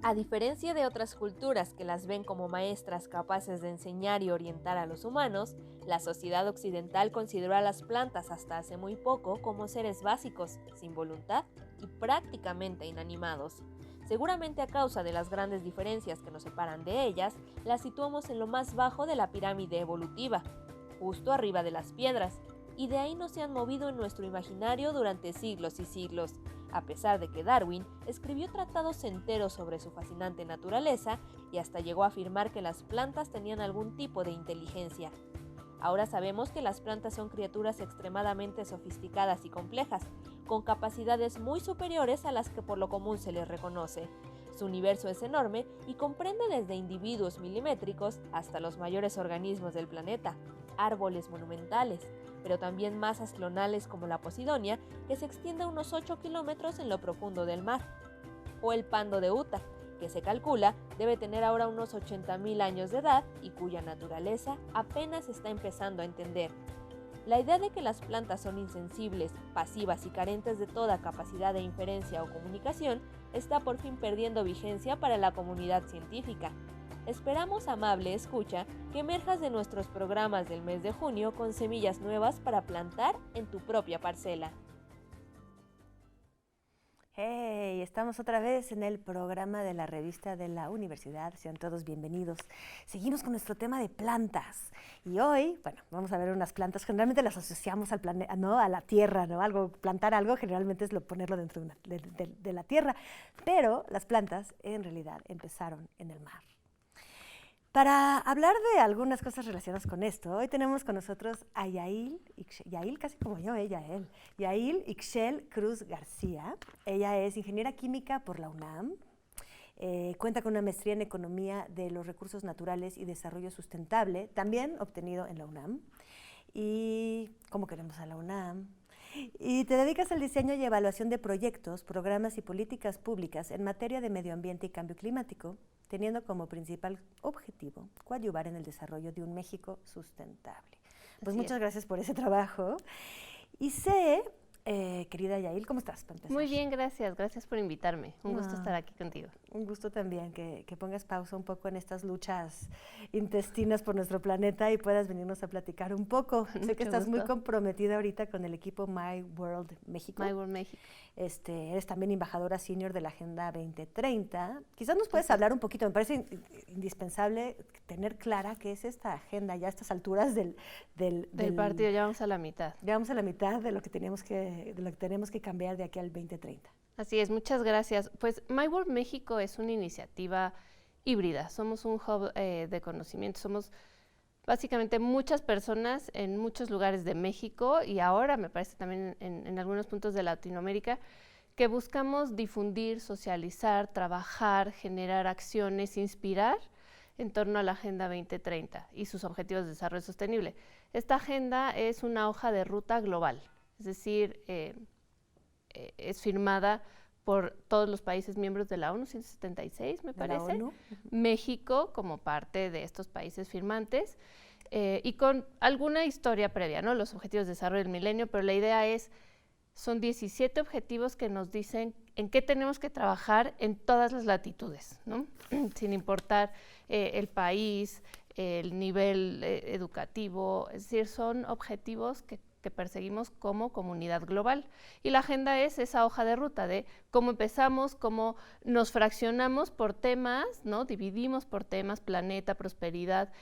A diferencia de otras culturas que las ven como maestras capaces de enseñar y orientar a los humanos, la sociedad occidental consideró a las plantas hasta hace muy poco como seres básicos, sin voluntad y prácticamente inanimados. Seguramente a causa de las grandes diferencias que nos separan de ellas, las situamos en lo más bajo de la pirámide evolutiva, justo arriba de las piedras, y de ahí no se han movido en nuestro imaginario durante siglos y siglos, a pesar de que Darwin escribió tratados enteros sobre su fascinante naturaleza y hasta llegó a afirmar que las plantas tenían algún tipo de inteligencia. Ahora sabemos que las plantas son criaturas extremadamente sofisticadas y complejas, con capacidades muy superiores a las que por lo común se les reconoce. Su universo es enorme y comprende desde individuos milimétricos hasta los mayores organismos del planeta, árboles monumentales, pero también masas clonales como la Posidonia, que se extiende unos 8 kilómetros en lo profundo del mar, o el pando de Utah, que se calcula debe tener ahora unos 80.000 años de edad y cuya naturaleza apenas está empezando a entender. La idea de que las plantas son insensibles, pasivas y carentes de toda capacidad de inferencia o comunicación está por fin perdiendo vigencia para la comunidad científica. Esperamos, amable escucha, que emerjas de nuestros programas del mes de junio con semillas nuevas para plantar en tu propia parcela. Hey, estamos otra vez en el programa de la revista de la universidad. Sean todos bienvenidos. Seguimos con nuestro tema de plantas. Y hoy, bueno, vamos a ver unas plantas. Generalmente las asociamos al planeta, ¿no? A la tierra, ¿no? Plantar algo generalmente es ponerlo dentro de la tierra. Pero las plantas en realidad empezaron en el mar. Para hablar de algunas cosas relacionadas con esto, hoy tenemos con nosotros a Yael casi como yo, Yael Ixchel Cruz García. Ella es ingeniera química por la UNAM, cuenta con una maestría en Economía de los Recursos Naturales y Desarrollo Sustentable, también obtenido en la UNAM. Y ¿cómo queremos a la UNAM? Y te dedicas al diseño y evaluación de proyectos, programas y políticas públicas en materia de medio ambiente y cambio climático, teniendo como principal objetivo coadyuvar en el desarrollo de un México sustentable. Pues muchas gracias por ese trabajo. Y sé, querida Yael, ¿cómo estás para empezar? Muy bien, gracias. Gracias por invitarme. Un gusto estar aquí contigo. Un gusto también que pongas pausa un poco en estas luchas intestinas por nuestro planeta y puedas venirnos a platicar un poco. Sé que estás muy comprometida ahorita con el equipo My World México. My World México. Eres también embajadora senior de la Agenda 2030. Quizás nos puedes hablar un poquito, me parece indispensable tener clara qué es esta agenda ya a estas alturas del partido. Ya vamos a la mitad. Ya vamos a la mitad de lo que tenemos que cambiar de aquí al 2030. Así es, muchas gracias. Pues My World México es una iniciativa híbrida. Somos un hub de conocimiento. Somos básicamente muchas personas en muchos lugares de México y ahora me parece también en algunos puntos de Latinoamérica que buscamos difundir, socializar, trabajar, generar acciones, inspirar en torno a la Agenda 2030 y sus objetivos de desarrollo sostenible. Esta agenda es una hoja de ruta global, es decir, es firmada por todos los países miembros de la ONU, 176 me parece, la ONU. México como parte de estos países firmantes y con alguna historia previa, ¿no? Los objetivos de desarrollo del milenio, pero la idea son 17 objetivos que nos dicen en qué tenemos que trabajar en todas las latitudes, ¿no? Sin importar el país, el nivel educativo, es decir, son objetivos que perseguimos como comunidad global. Y la agenda es esa hoja de ruta de cómo empezamos, cómo nos fraccionamos por temas, ¿no? Dividimos por temas, planeta, prosperidad,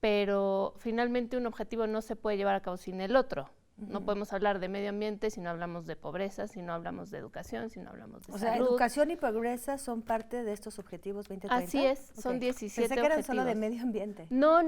pero finalmente un objetivo no se puede llevar a cabo sin el otro. No podemos hablar de medio ambiente si no hablamos de pobreza, si no hablamos de educación, si no hablamos de salud. O sea, educación y pobreza son parte de estos objetivos 2030. Así es, son 17 Pensé que eran objetivos. solo de medio ambiente. No.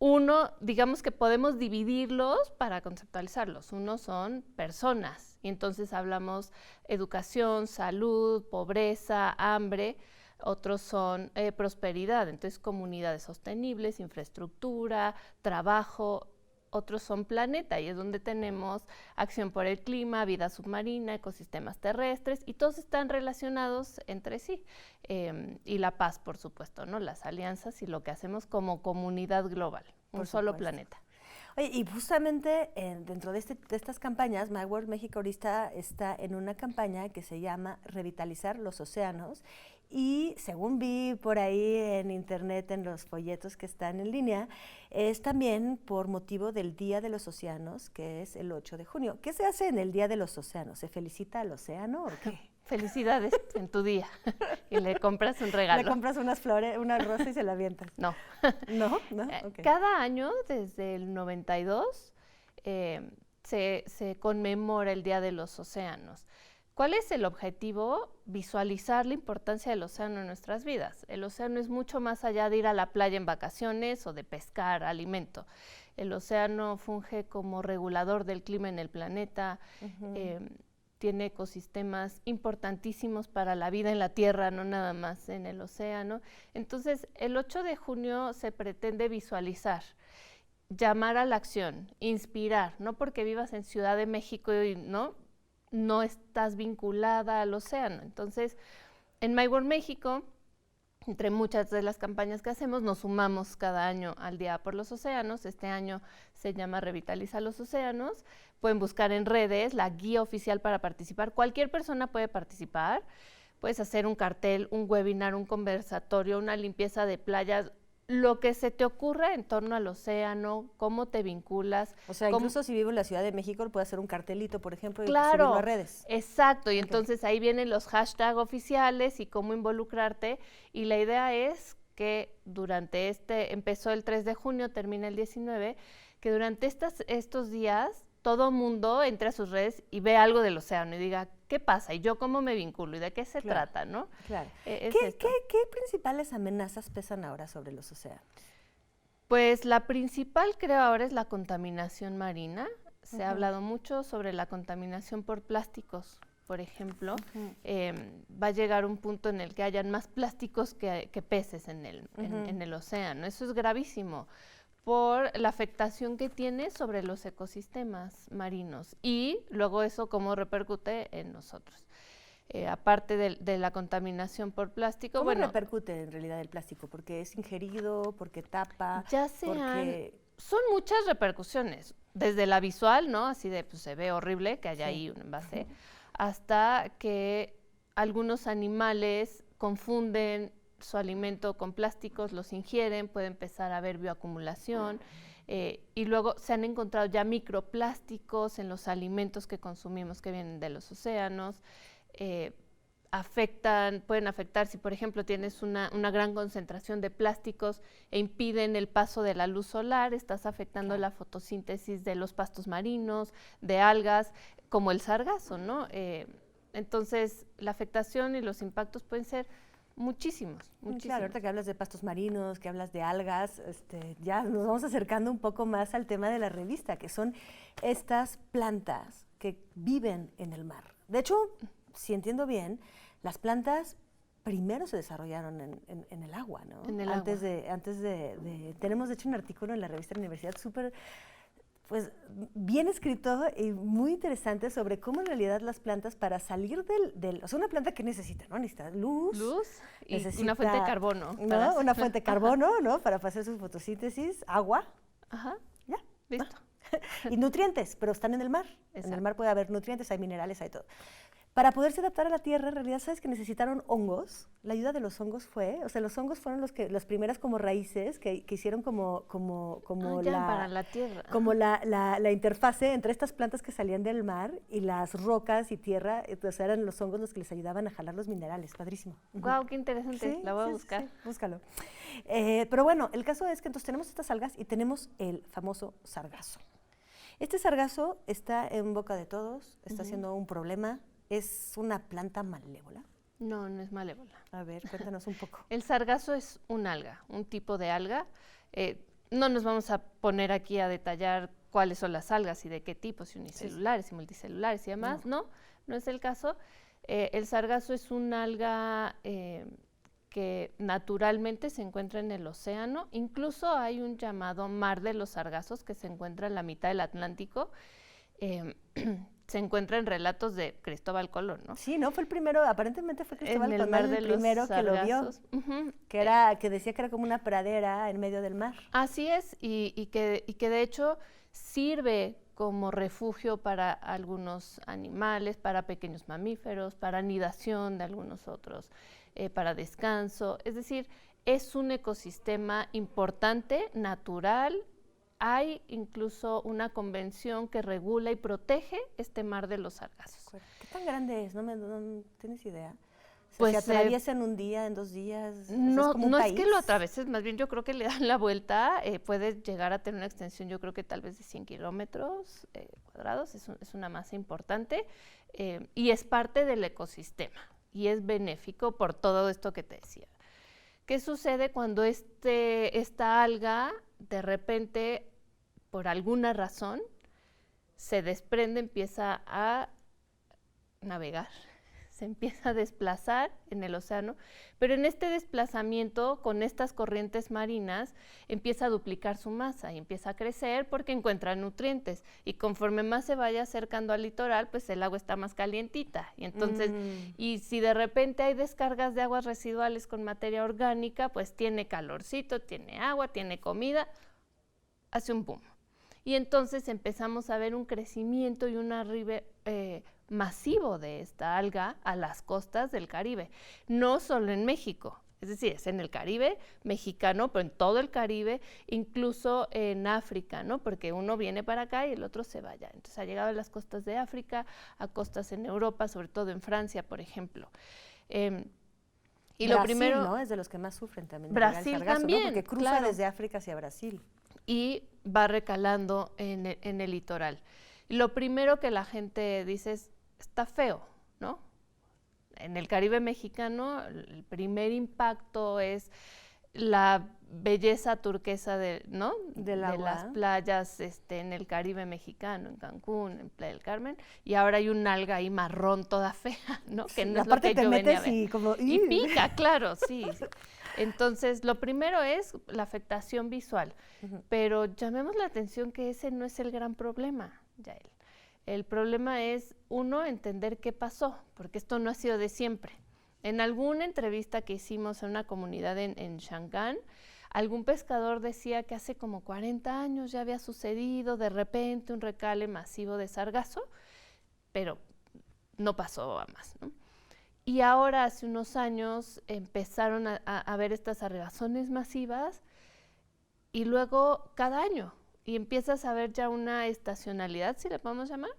Uno, digamos que podemos dividirlos para conceptualizarlos. Uno son personas, y entonces hablamos educación, salud, pobreza, hambre. Otros son prosperidad, entonces comunidades sostenibles, infraestructura, trabajo. Otros son planeta, y es donde tenemos acción por el clima, vida submarina, ecosistemas terrestres, y todos están relacionados entre sí. Y la paz, por supuesto, ¿no? Las alianzas y lo que hacemos como comunidad global, un solo planeta. Oye, y justamente dentro de estas campañas, My World México ahorita está en una campaña que se llama Revitalizar los Océanos Y según vi por ahí en internet, en los folletos que están en línea, es también por motivo del Día de los Océanos, que es el 8 de junio. ¿Qué se hace en el Día de los Océanos? ¿Se felicita al océano o qué? Felicidades en tu día y le compras un regalo. Le compras unas flores, una rosa y se la avientas. No. ¿No? ¿No? Okay. Cada año, desde el 92, se conmemora el Día de los Océanos. ¿Cuál es el objetivo? Visualizar la importancia del océano en nuestras vidas. El océano es mucho más allá de ir a la playa en vacaciones o de pescar alimento. El océano funge como regulador del clima en el planeta, tiene ecosistemas importantísimos para la vida en la Tierra, no nada más en el océano. Entonces, el 8 de junio se pretende visualizar, llamar a la acción, inspirar, no porque vivas en Ciudad de México y no estás vinculada al océano. Entonces, en My World México, entre muchas de las campañas que hacemos, nos sumamos cada año al Día por los Océanos. Este año se llama Revitaliza los Océanos. Pueden buscar en redes la guía oficial para participar. Cualquier persona puede participar. Puedes hacer un cartel, un webinar, un conversatorio, una limpieza de playas, lo que se te ocurra en torno al océano, cómo te vinculas. O sea, incluso si vivo en la Ciudad de México, puedo hacer un cartelito, por ejemplo, y claro, subirlo a redes. Exacto, y entonces ahí vienen los hashtags oficiales y cómo involucrarte, y la idea es que durante empezó el 3 de junio, termina el 19, que durante estos días todo mundo entre a sus redes y ve algo del océano y diga, ¿qué pasa? ¿Y yo cómo me vinculo? ¿Y de qué se trata? ¿No? Claro. ¿Qué principales amenazas pesan ahora sobre los océanos? Pues la principal, creo, ahora es la contaminación marina. Se ha hablado mucho sobre la contaminación por plásticos, por ejemplo. Va a llegar un punto en el que hayan más plásticos que peces en el océano. Eso es gravísimo, por la afectación que tiene sobre los ecosistemas marinos y luego eso cómo repercute en nosotros. Aparte de la contaminación por plástico. ¿Cómo repercute en realidad el plástico? ¿Porque es ingerido? ¿Porque tapa? Son muchas repercusiones, desde la visual, ¿no? Así de, pues se ve horrible que haya ahí un envase, hasta que algunos animales confunden su alimento con plásticos, los ingieren, puede empezar a haber bioacumulación, y luego se han encontrado ya microplásticos en los alimentos que consumimos que vienen de los océanos. Pueden afectar si, por ejemplo, tienes una gran concentración de plásticos e impiden el paso de la luz solar, estás afectando la fotosíntesis de los pastos marinos, de algas, como el sargazo, ¿no? Entonces, la afectación y los impactos pueden ser muchísimos. Claro, ahorita que hablas de pastos marinos, que hablas de algas, ya nos vamos acercando un poco más al tema de la revista, que son estas plantas que viven en el mar. De hecho, si entiendo bien, las plantas primero se desarrollaron en el agua, ¿no? En el agua. Tenemos de hecho un artículo en la revista de la Universidad súper, pues, bien escrito y muy interesante sobre cómo en realidad las plantas para salir o sea, una planta que necesita, ¿no? Necesita luz y una fuente de carbono. ¿No? Una fuente de carbono, ¿no? Para hacer su fotosíntesis, agua. Ajá. Ya. Listo. Y nutrientes, pero están en el mar. Exacto. En el mar puede haber nutrientes, hay minerales, hay todo. Para poderse adaptar a la tierra, en realidad, ¿sabes que necesitaron hongos? La ayuda de los hongos los hongos fueron las primeras como raíces que hicieron como para la tierra. Como la interfase entre estas plantas que salían del mar y las rocas y tierra, entonces eran los hongos los que les ayudaban a jalar los minerales, padrísimo. Guau, qué interesante, sí, la voy a buscar. Sí, búscalo. Pero bueno, el caso es que entonces tenemos estas algas y tenemos el famoso sargazo. Este sargazo está en boca de todos, está siendo un problema. ¿Es una planta malévola? No, no es malévola. A ver, cuéntanos un poco. El sargazo es un alga, un tipo de alga. No nos vamos a poner aquí a detallar cuáles son las algas y de qué tipo, si unicelulares, si multicelulares y demás. No es el caso. El sargazo es un alga que naturalmente se encuentra en el océano. Incluso hay un llamado mar de los sargazos que se encuentra en la mitad del Atlántico. Se encuentra en relatos de Cristóbal Colón, ¿no? Sí, ¿no? Fue el primero, aparentemente fue Cristóbal Colón el primero que lo vio, que decía que era como una pradera en medio del mar. Así es, y que de hecho sirve como refugio para algunos animales, para pequeños mamíferos, para anidación de algunos otros para descanso. Es decir, es un ecosistema importante, natural. Hay incluso una convención que regula y protege este mar de los sargazos. ¿Qué tan grande es? ¿No tienes idea? Pues, ¿se atraviesa en un día, en 2 días? No, ¿es como un no es país? que lo atraveses, más bien yo creo que le dan la vuelta, puede llegar a tener una extensión, yo creo que tal vez de 100 kilómetros cuadrados, es una masa importante, y es parte del ecosistema, y es benéfico por todo esto que te decía. ¿Qué sucede cuando esta alga, de repente, por alguna razón, se desprende, empieza a navegar? Se empieza a desplazar en el océano, pero en este desplazamiento con estas corrientes marinas empieza a duplicar su masa y empieza a crecer porque encuentra nutrientes, y conforme más se vaya acercando al litoral, pues el agua está más calientita, y entonces, y si de repente hay descargas de aguas residuales con materia orgánica, pues tiene calorcito, tiene agua, tiene comida, hace un boom. Y entonces empezamos a ver un crecimiento y un arribe masivo de esta alga a las costas del Caribe, no solo en México, es decir, es en el Caribe mexicano, pero en todo el Caribe, incluso en África, ¿no? Porque uno viene para acá y el otro se va allá. Entonces ha llegado a las costas de África, a costas en Europa, sobre todo en Francia, por ejemplo. Y Brasil, lo primero, ¿no? Es de los que más sufren también. Brasil el sargazo, también, ¿no? Porque cruza claro, desde África hacia Brasil. Y va recalando en el litoral. Y lo primero que la gente dice es, está feo, ¿no? En el Caribe mexicano, el primer impacto es la belleza turquesa Del de agua. las playas en el Caribe mexicano, en Cancún, en Playa del Carmen, y ahora hay un alga ahí marrón toda fea, ¿no? Que no es lo que yo venía a ver. Y pica, claro, sí. Entonces, lo primero es la afectación visual, pero llamemos la atención que ese no es el gran problema, Yael. El problema es, uno, entender qué pasó, porque esto no ha sido de siempre. En alguna entrevista que hicimos en una comunidad en Shangan, algún pescador decía que hace como 40 años ya había sucedido de repente un recale masivo de sargazo, pero no pasó a más, ¿no? Y ahora, hace unos años, empezaron a ver estas arregazones masivas, y luego cada año, y empiezas a ver ya una estacionalidad, si le podemos llamar,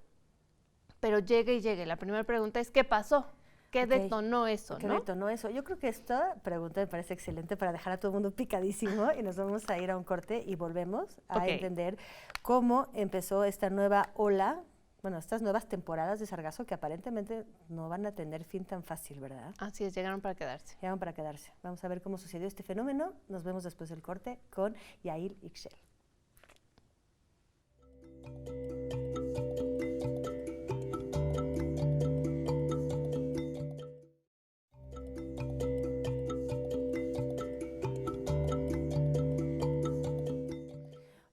pero llega y llega. La primera pregunta es, ¿qué pasó? ¿Qué detonó eso? ¿Qué detonó eso? Yo creo que esta pregunta me parece excelente para dejar a todo el mundo picadísimo, y nos vamos a ir a un corte y volvemos a entender cómo empezó esta nueva ola, bueno, estas nuevas temporadas de sargazo que aparentemente no van a tener fin tan fácil, ¿verdad? Así es, llegaron para quedarse. Llegaron para quedarse. Vamos a ver cómo sucedió este fenómeno. Nos vemos después del corte con Yael Ixchel.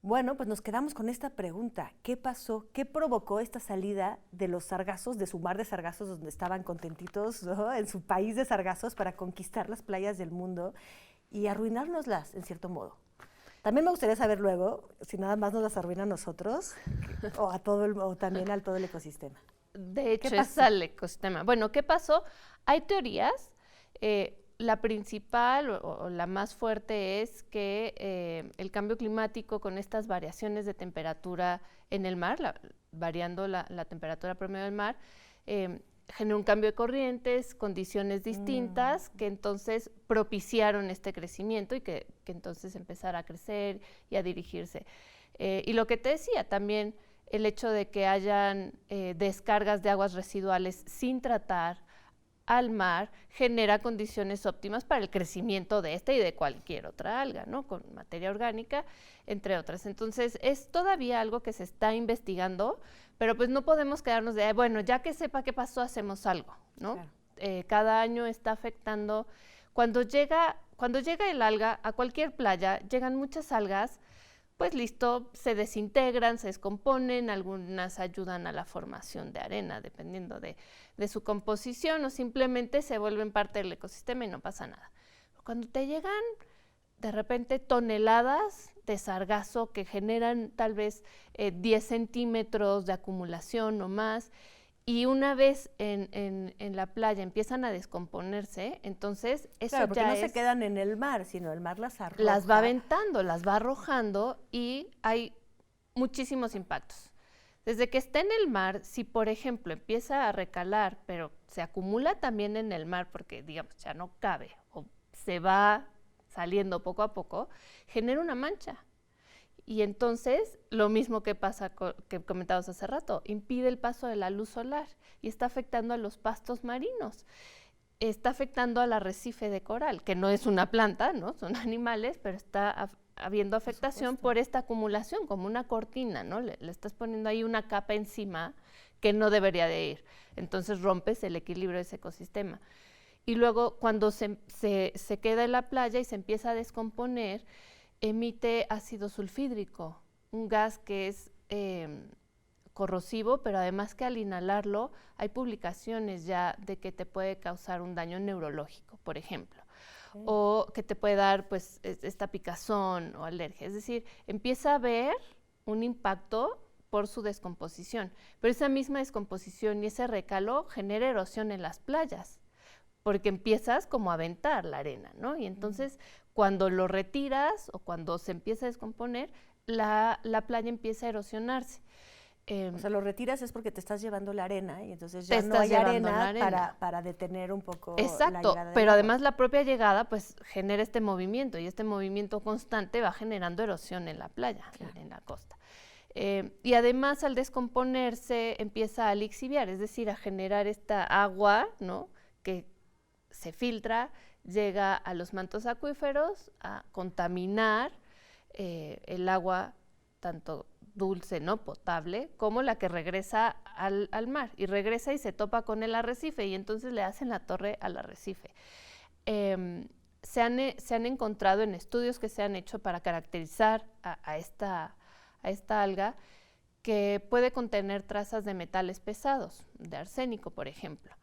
Bueno, pues nos quedamos con esta pregunta. ¿Qué pasó? ¿Qué provocó esta salida de los sargazos, de su mar de sargazos, donde estaban contentitos, ¿no?, en su país de sargazos, para conquistar las playas del mundo y arruinárnoslas, en cierto modo? También me gustaría saber luego si nada más nos las arruina a nosotros o también al todo el ecosistema. De hecho, es al ecosistema. Bueno, ¿qué pasó? Hay teorías. La principal o la más fuerte es que el cambio climático, con estas variaciones de temperatura en el mar, variando la temperatura promedio del mar, generó un cambio de corrientes, condiciones distintas, que entonces propiciaron este crecimiento y que entonces empezara a crecer y a dirigirse. Y lo que te decía también, el hecho de que hayan descargas de aguas residuales sin tratar al mar genera condiciones óptimas para el crecimiento de esta y de cualquier otra alga, ¿no?, con materia orgánica, entre otras. Entonces, es todavía algo que se está investigando, pero pues no podemos quedarnos de, bueno, ya que sepa qué pasó, hacemos algo, ¿no? Claro. Cada año está afectando. Cuando llega el alga a cualquier playa, llegan muchas algas, pues listo, se desintegran, se descomponen, algunas ayudan a la formación de arena, dependiendo de su composición, o simplemente se vuelven parte del ecosistema y no pasa nada. Cuando te llegan de repente toneladas de sargazo que generan tal vez 10 centímetros de acumulación o más, Y una vez en la playa empiezan a descomponerse, entonces eso Claro, porque ya no es, se quedan en el mar, sino el mar las arroja. las va aventando, las va arrojando y hay muchísimos impactos. Desde que está en el mar, si por ejemplo empieza a recalar, pero se acumula también en el mar porque digamos ya no cabe o se va saliendo poco a poco, genera una mancha. Y entonces, lo mismo que pasa que comentabas hace rato, impide el paso de la luz solar y está afectando a los pastos marinos. Está afectando al arrecife de coral, que no es una planta, ¿no? Son animales, pero está habiendo afectación por esta acumulación, como una cortina, ¿no? Le estás poniendo ahí una capa encima que no debería de ir. Entonces rompes el equilibrio de ese ecosistema. Y luego, cuando se queda en la playa y se empieza a descomponer, emite ácido sulfídrico, un gas que es corrosivo, pero además que al inhalarlo hay publicaciones ya de que te puede causar un daño neurológico, por ejemplo, o que te puede dar pues esta picazón o alergia. Es decir, empieza a haber un impacto por su descomposición, pero esa misma descomposición y ese recalo genera erosión en las playas, porque empiezas como a aventar la arena, ¿no? Y entonces cuando lo retiras o cuando se empieza a descomponer, la playa empieza a erosionarse. O sea, lo retiras es porque te estás llevando la arena y entonces Te ya no estás hay llevando la arena arena. para detener un poco la Exacto, llegada del pero agua. además la propia llegada pues genera este movimiento y este movimiento constante va generando erosión en la playa, Claro. en la costa. Y además al descomponerse empieza a lixiviar, es decir, a generar esta agua, ¿no? Que se filtra, llega a los mantos acuíferos a contaminar el agua tanto dulce, ¿no? Potable, como la que regresa al mar y regresa y se topa con el arrecife y entonces le hacen la torre al arrecife. Se han encontrado en estudios que se han hecho para caracterizar a esta alga que puede contener trazas de metales pesados, de arsénico, por ejemplo.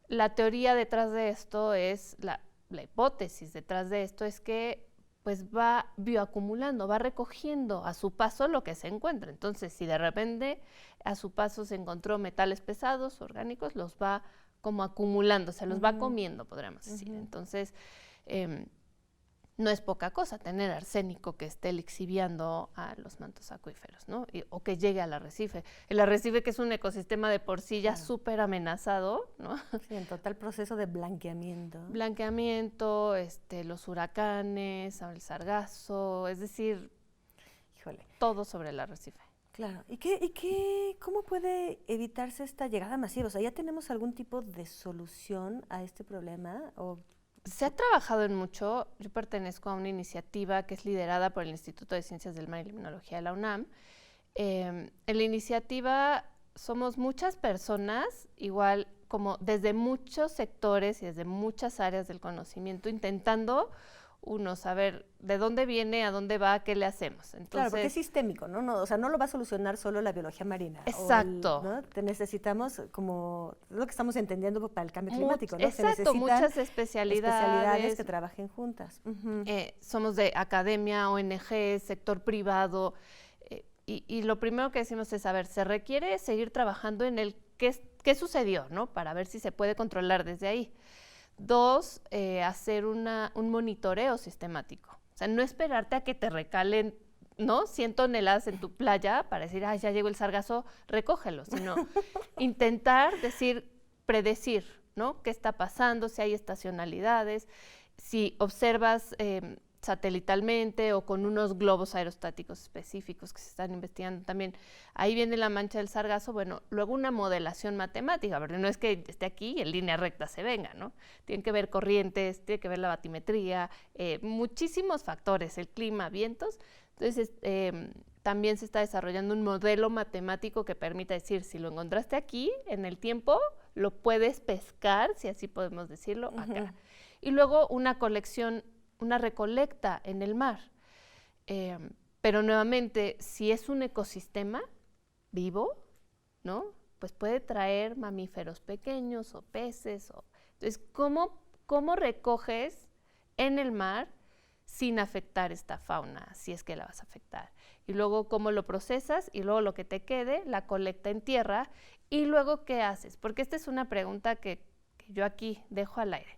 La teoría detrás de esto es, la hipótesis detrás de esto es que pues va bioacumulando, va recogiendo a su paso lo que se encuentra. Entonces, si de repente a su paso se encontró metales pesados, orgánicos, los va como acumulando, se los va comiendo, podríamos decir. Entonces, no es poca cosa tener arsénico que esté lixiviando a los mantos acuíferos, ¿no? O que llegue al arrecife. El arrecife, que es un ecosistema de por sí ya súper amenazado, ¿no? Sí, en total proceso de blanqueamiento. Blanqueamiento, los huracanes, el sargazo, es decir, Híjole. todo sobre el arrecife. Claro. ¿Cómo puede evitarse esta llegada masiva? O sea, ¿ya tenemos algún tipo de solución a este problema? Se ha trabajado en mucho. Yo pertenezco a una iniciativa que es liderada por el Instituto de Ciencias del Mar y Limnología de la UNAM. En la iniciativa somos muchas personas, igual como desde muchos sectores y desde muchas áreas del conocimiento, intentando saber de dónde viene, a dónde va, qué le hacemos. Entonces, claro, porque es sistémico, ¿no? O sea, no lo va a solucionar solo la biología marina. Exacto. ¿No? Te necesitamos como lo que estamos entendiendo para el cambio climático, ¿no? Exacto, muchas especialidades que trabajen juntas. Somos de academia, ONG, sector privado, y lo primero que decimos es, a ver, se requiere seguir trabajando en el qué sucedió, ¿no? Para ver si se puede controlar desde ahí. 2, hacer un monitoreo sistemático. O sea, no esperarte a que te recalen, ¿no? 100 toneladas en tu playa para decir, ay, ya llegó el sargazo, recógelo, sino intentar predecir, ¿no? ¿Qué está pasando? Si hay estacionalidades, si observas satelitalmente o con unos globos aerostáticos específicos que se están investigando también. Ahí viene la mancha del sargazo, bueno, luego una modelación matemática, porque no es que esté aquí y en línea recta se venga, ¿no? Tienen que ver corrientes, tiene que ver la batimetría, muchísimos factores, el clima, vientos. Entonces, también se está desarrollando un modelo matemático que permita decir, si lo encontraste aquí, en el tiempo, lo puedes pescar, si así podemos decirlo, acá. Y luego una recolecta en el mar. Pero nuevamente, si es un ecosistema vivo, ¿no? Pues puede traer mamíferos pequeños o peces. Entonces, ¿cómo recoges en el mar sin afectar esta fauna, si es que la vas a afectar. Y luego cómo lo procesas y luego lo que te quede, la colecta en tierra y luego qué haces. Porque esta es una pregunta que yo aquí dejo al aire.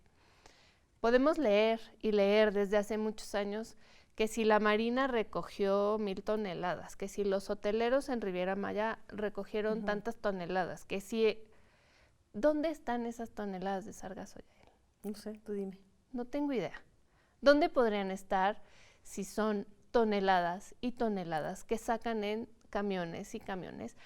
Podemos leer y leer desde hace muchos años que si la Marina recogió 1,000 toneladas, que si los hoteleros en Riviera Maya recogieron tantas toneladas, que si... ¿Dónde están esas toneladas de sargazo, Yael? No sé, tú dime. No tengo idea. ¿Dónde podrían estar si son toneladas y toneladas que sacan en camiones y camiones?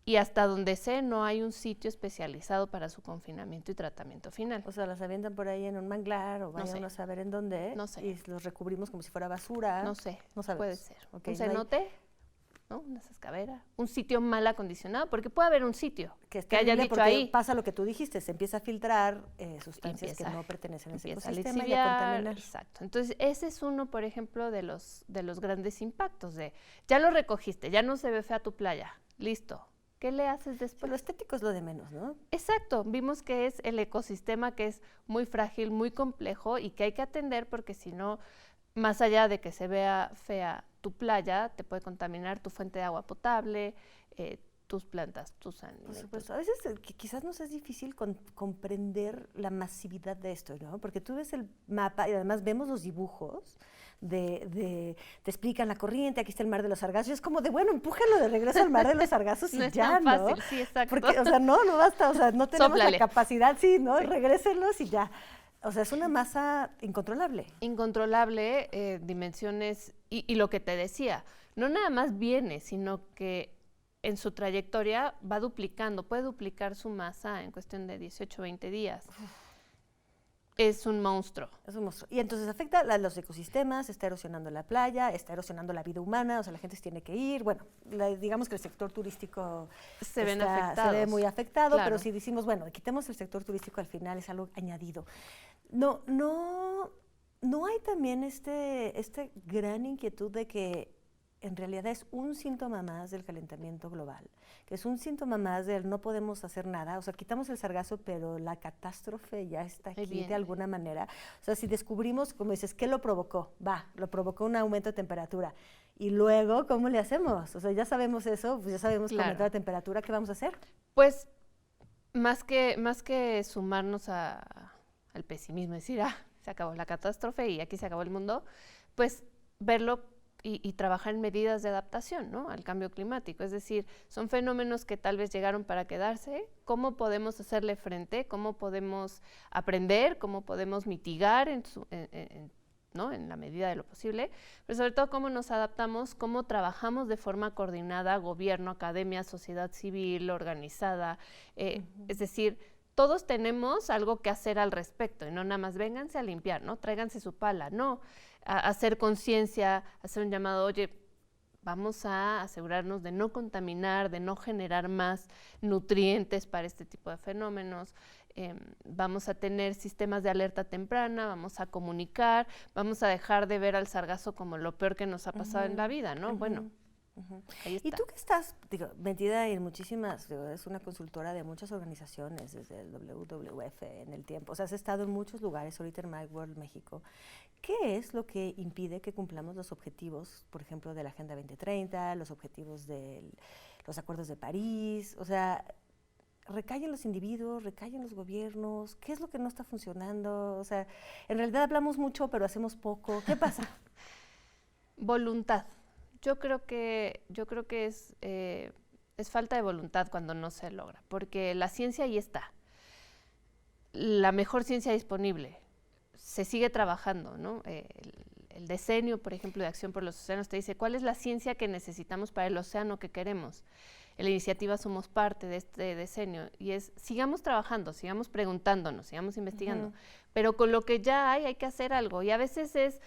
Y hasta donde sé, no hay un sitio especializado para su confinamiento y tratamiento final. O sea, las avientan por ahí en un manglar o vaya uno a saber en dónde. No sé. Y los recubrimos como si fuera basura. No sé. No sabemos. Puede ser. Okay, un cenote, ¿no? Una sascavera. Un sitio mal acondicionado, porque puede haber un sitio que hayan dicho ahí. Pasa lo que tú dijiste, se empieza a filtrar sustancias que no pertenecen a ese ecosistema y a contaminar. Exacto. Entonces, ese es uno, por ejemplo, de los grandes impactos de, ya lo recogiste, ya no se ve fea tu playa, listo. ¿Qué le haces después? Pues lo estético es lo de menos, ¿no? Exacto, vimos que es el ecosistema que es muy frágil, muy complejo y que hay que atender porque si no, más allá de que se vea fea tu playa, te puede contaminar tu fuente de agua potable, tus plantas, tus alimentos. Por supuesto, a veces quizás nos es difícil comprender la masividad de esto, ¿no? Porque tú ves el mapa y además vemos los dibujos te explican la corriente, aquí está el mar de los sargazos, es como de, bueno, empújalo de regreso al mar de los sargazos y no ya, es tan fácil, ¿no? Sí, exacto. Porque, o sea, no basta, o sea, no tenemos Sóplale. la capacidad, sí, ¿no? Sí. Regrésenlos y ya. O sea, es una masa incontrolable. Incontrolable, dimensiones, y lo que te decía, no nada más viene, sino que en su trayectoria va duplicando, puede duplicar su masa en cuestión de 18 o 20 días. Es un monstruo. Es un monstruo. Y entonces afecta a los ecosistemas, está erosionando la playa, está erosionando la vida humana, o sea, la gente se tiene que ir. Bueno, digamos que el sector turístico se ve muy afectado, claro. Pero si decimos, bueno, quitemos el sector turístico, al final es algo añadido. No hay también este gran inquietud de que en realidad es un síntoma más del calentamiento global, que es un síntoma más del no podemos hacer nada, o sea, quitamos el sargazo, pero la catástrofe ya está aquí de alguna manera. O sea, si descubrimos, como dices, ¿qué lo provocó? Lo provocó un aumento de temperatura. Y luego, ¿cómo le hacemos? O sea, ya sabemos eso, pues ya sabemos que aumentó la temperatura, ¿qué vamos a hacer? Pues, más que sumarnos al pesimismo, decir, se acabó la catástrofe y aquí se acabó el mundo, pues verlo y trabajar en medidas de adaptación, ¿no?, al cambio climático. Es decir, son fenómenos que tal vez llegaron para quedarse. ¿Cómo podemos hacerle frente? ¿Cómo podemos aprender? ¿Cómo podemos mitigar ¿no?, en la medida de lo posible? Pero sobre todo, ¿cómo nos adaptamos? ¿Cómo trabajamos de forma coordinada, gobierno, academia, sociedad civil, organizada? Es decir, todos tenemos algo que hacer al respecto y no nada más vénganse a limpiar, ¿no? Tráiganse su pala, no. Hacer conciencia, hacer un llamado, oye, vamos a asegurarnos de no contaminar, de no generar más nutrientes para este tipo de fenómenos, vamos a tener sistemas de alerta temprana, vamos a comunicar, vamos a dejar de ver al sargazo como lo peor que nos ha pasado en la vida, ¿no? Bueno, ahí está. Y tú que estás, metida en muchísimas, es una consultora de muchas organizaciones, desde el WWF en el tiempo, o sea, has estado en muchos lugares, ahorita en My World México. ¿Qué es lo que impide que cumplamos los objetivos, por ejemplo, de la Agenda 2030, los objetivos de los acuerdos de París? O sea, ¿recaen los individuos, recaen los gobiernos? ¿Qué es lo que no está funcionando? O sea, en realidad hablamos mucho, pero hacemos poco. ¿Qué pasa? Voluntad. Yo creo que es falta de voluntad cuando no se logra, porque la ciencia ahí está, la mejor ciencia disponible, se sigue trabajando, ¿no? El decenio, por ejemplo, de Acción por los Océanos te dice, ¿cuál es la ciencia que necesitamos para el océano que queremos? En la iniciativa somos parte de este decenio y sigamos trabajando, sigamos preguntándonos, sigamos investigando, pero con lo que ya hay que hacer algo y a veces es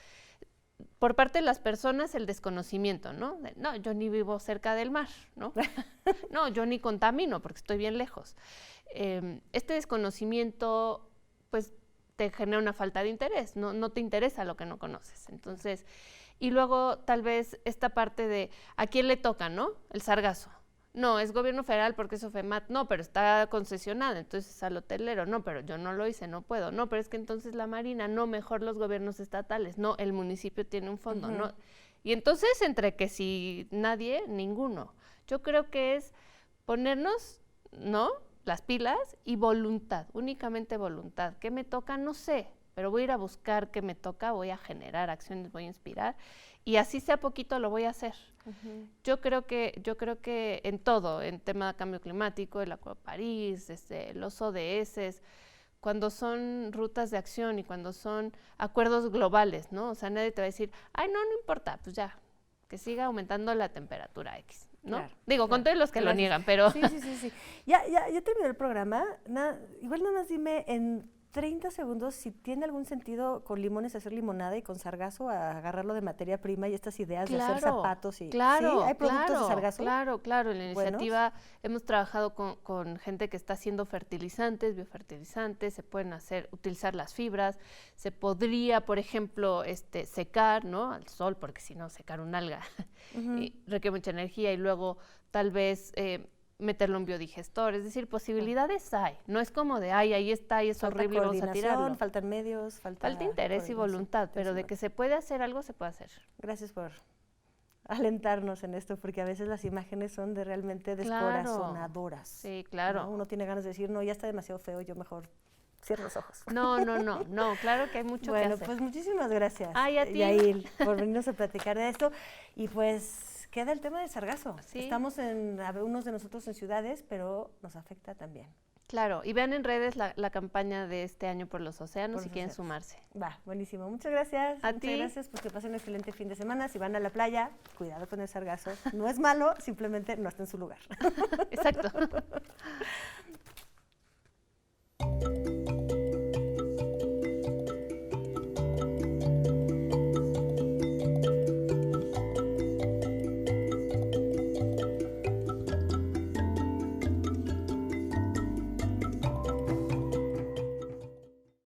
por parte de las personas el desconocimiento, ¿no? No, yo ni vivo cerca del mar, ¿no? No, yo ni contamino porque estoy bien lejos. Este desconocimiento, pues, te genera una falta de interés, no te interesa lo que no conoces. Entonces, y luego tal vez esta parte de, ¿a quién le toca, no? El sargazo. No, es gobierno federal porque es Ofemat. No, pero está concesionada, entonces es al hotelero. No, pero yo no lo hice, no puedo. No, pero es que entonces la Marina. No, mejor los gobiernos estatales. No, el municipio tiene un fondo. No. Y entonces, entre que si nadie, ninguno. Yo creo que es ponernos, ¿no?, las pilas y voluntad, únicamente voluntad. ¿Qué me toca? No sé, pero voy a ir a buscar qué me toca, voy a generar acciones, voy a inspirar, y así sea poquito lo voy a hacer. Yo creo que en todo, en tema de cambio climático, el Acuerdo de París, los ODS, cuando son rutas de acción y cuando son acuerdos globales, ¿no? O sea, nadie te va a decir, ay, no importa, pues ya, que siga aumentando la temperatura X, ¿no? Claro, Digo, con todos los que lo niegan, pero... Sí. Ya terminó el programa. Igual nada más dime en 30 segundos si tiene algún sentido con limones hacer limonada y con sargazo a agarrarlo de materia prima y estas ideas de hacer zapatos. Claro, ¿sí? ¿Hay productos de sargazo? Claro. En la iniciativa hemos trabajado con gente que está haciendo fertilizantes, biofertilizantes, se pueden utilizar las fibras, se podría, por ejemplo, secar, ¿no?, al sol, porque si no, secar un alga requiere mucha energía, y luego tal vez meterlo en biodigestor, es decir, posibilidades hay. No es como de, ay, ahí está y es horrible, vamos a tirarlo. Faltan medios, falta interés y voluntad, pero de que se puede hacer algo, se puede hacer. Gracias por alentarnos en esto, porque a veces las imágenes son de realmente descorazonadoras. Sí, claro. ¿No? Uno tiene ganas de decir, no, ya está demasiado feo, yo mejor cierro los ojos. No, claro que hay mucho que hacer. Bueno, pues muchísimas gracias, Ay, a ti, Yael, por venirnos a platicar de esto. Y pues queda el tema del sargazo. Sí. Estamos unos de nosotros en ciudades, pero nos afecta también. Claro, y vean en redes la campaña de este año por los océanos si quieren sumarse. Va, buenísimo. Muchas gracias. A ti. Muchas gracias, pues que pasen un excelente fin de semana. Si van a la playa, cuidado con el sargazo. No es malo, simplemente no está en su lugar. Exacto.